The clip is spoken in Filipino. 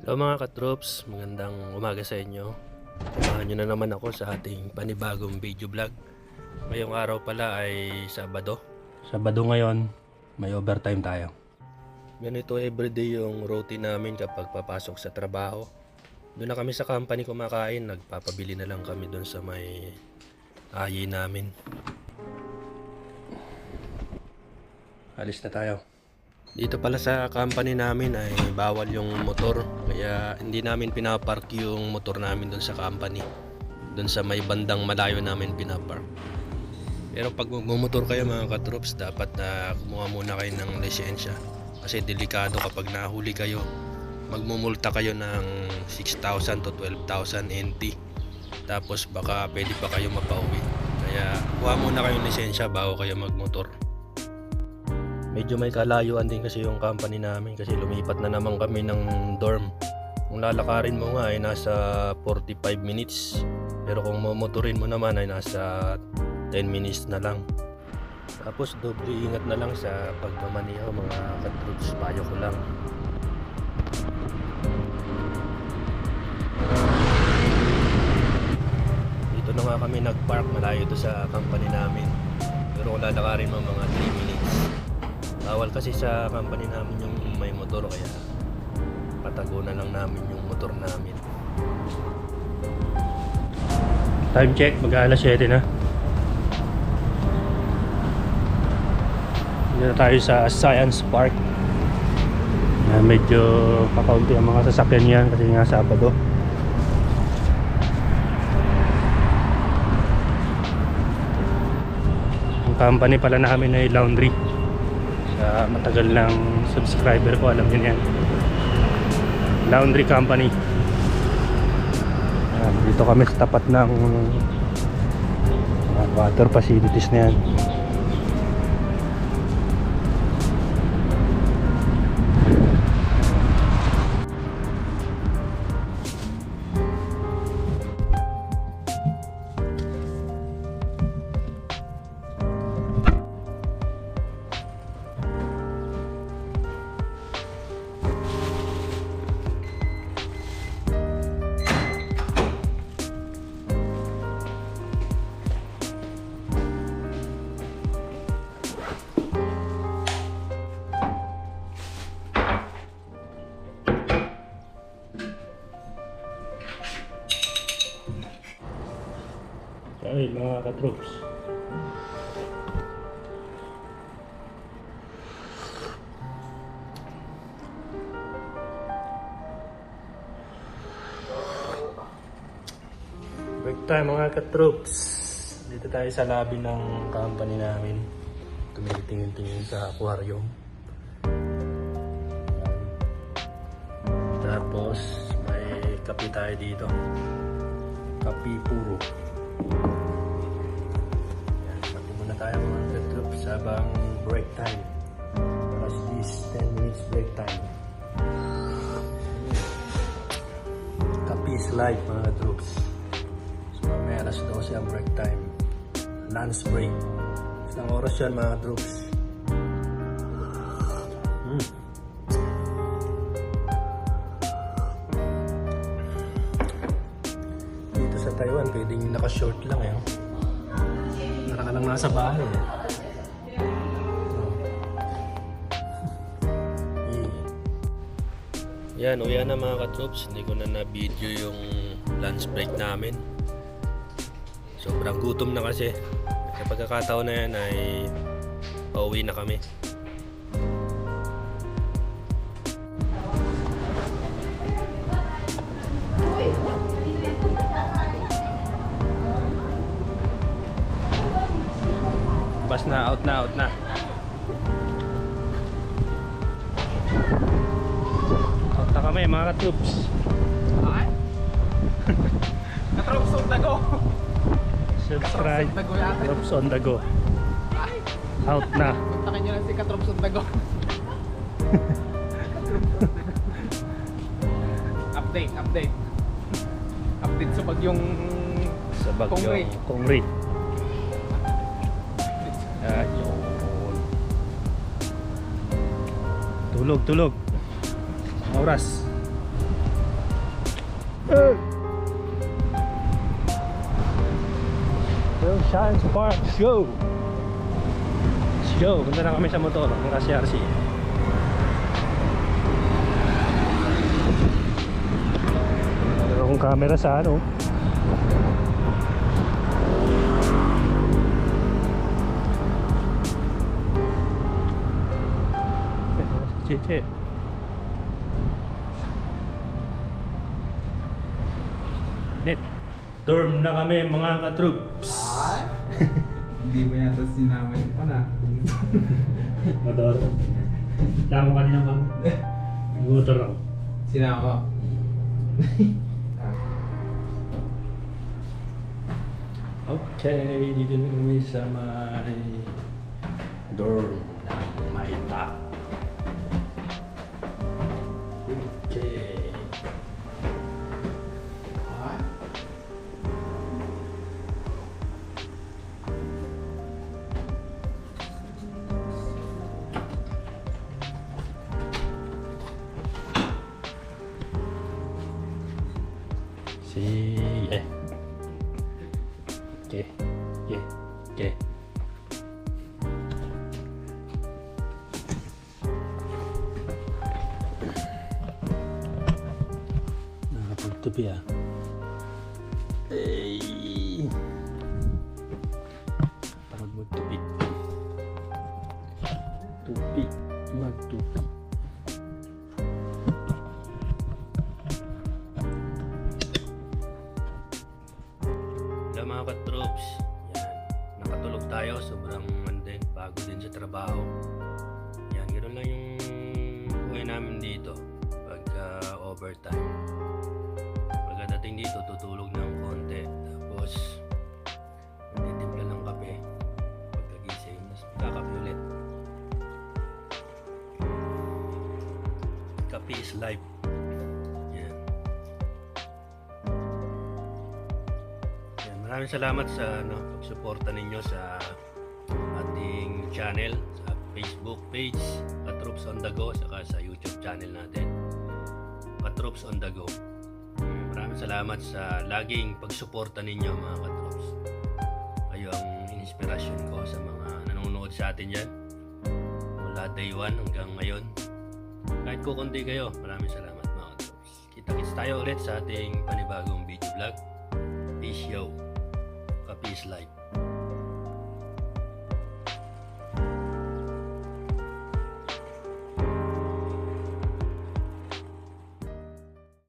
Hello mga katrops, magandang umaga sa inyo. Samahan nyo na naman ako sa ating panibagong video vlog. Ngayong araw pala ay Sabado. Sabado ngayon, may overtime tayo. Ganito everyday yung routine namin kapag papasok sa trabaho. Doon na kami sa company kumakain, nagpapabili na lang kami doon sa may ayi namin. Alis na tayo. Dito pala sa company namin ay bawal yung motor, kaya hindi namin pinapark yung motor namin doon sa company. Doon sa may bandang malayo namin pinapark. Pero pag magmumotor kayo mga katrops, dapat na kumuha muna kayo ng lisensya. Kasi delikado kapag nahuli kayo, magmumulta kayo ng 6,000 to 12,000 NT. Tapos baka pwede pa kayo mapauwi. Kaya kuha muna kayong lisensya bago kayo magmotor. Medyo may kalayuan din kasi yung company namin kasi lumipat na naman kami ng dorm. Kung lalakarin mo nga ay nasa 45 minutes. Pero kung mamotorin mo naman ay nasa 10 minutes na lang. Tapos doble ingat na lang sa pagmamaneho mga katrops, payo ko lang. Dito na nga kami nagpark, malayo ito sa company namin. Pero kung lalakarin mo mga 3 minutes. Bawal kasi sa company namin yung may motor, kaya patago na lang namin yung motor namin. Time check, mag-aalas 7 na. Dito na tayo sa Science Park. Medyo kakaunti ang mga sasakyan yan kasi nga Sabado. Ang company pala namin ay laundry. Matagal ng subscriber ko, alam niyo yan. Laundry company. Dito kami sa tapat ng water facilities na yan. Ay mga katrops, break time mga katrops. Dito tayo sa lobby ng company namin, tumitingin-tingin sa aquarium. Tapos may kape tayo dito, kape puro. Tayo mga katrops habang break time. Plus this 10 minutes break time. Kape is life mga katrops. So may alas 12 ang break time. Lunch break. Isang oras yan mga katrops. Dito sa Taiwan pwedeng naka-short lang eh. Para ka lang nasa bahay eh. Yan, uwi na mga katrops. Hindi ko na na-video yung lunch break namin. Sobrang gutom na kasi. Sa pagkakataon na yan ay pauwi na kami. Bas na, out na, out na. Out na kami mga katrops. Ay? Katrops on the go. Subscribe. Katrops on the go. Out na. Kontakin nyo lang si Katrops on the go. Update. Update sa bagyong Kongri. Ayun. Tulog. Oras Yo, Science Park, let's go! Let's go! Punta na kami sa motor, ng RC. Meron akong camera sa ano. Chiche. Net. Dorm na kami mga ka-troops. Hindi mo yata sinama yung pana. Motor. Tama mo kanina bang? Motor ako. Sinama ko. Okay, dito na kami sa may dorm ng Maita. Okay. Sige. Okay. Nakapagtupi ah. Ay. Pagod magtupi. Magtupi. Hello mga ka-troops. Yan. Nakatulog tayo. Sobrang bago din sa trabaho. Yan. Ganoon lang yung buhay namin dito. Pagka overtime. Pagkadating dito, tutulog ng konti. Tapos, magtitimpla ng kape. Pagkagising, tapos magkakape ulit. Kape is life. Yan. Yan. Maraming salamat sa pagsuporta ninyo sa ating channel, sa Facebook page, Katroops on the Go, saka sa YouTube channel natin, Katroops on the Go. Maraming salamat sa laging pagsuporta ninyo mga Katroops. Kayo ang inspirasyon ko sa mga nanonood sa atin yan. Mula day 1 hanggang ngayon. Kahit kukunti kayo, maraming salamat mga Katroops. Kita-kits tayo ulit sa ating panibagong video vlog. Peace yo. Ka-peace life.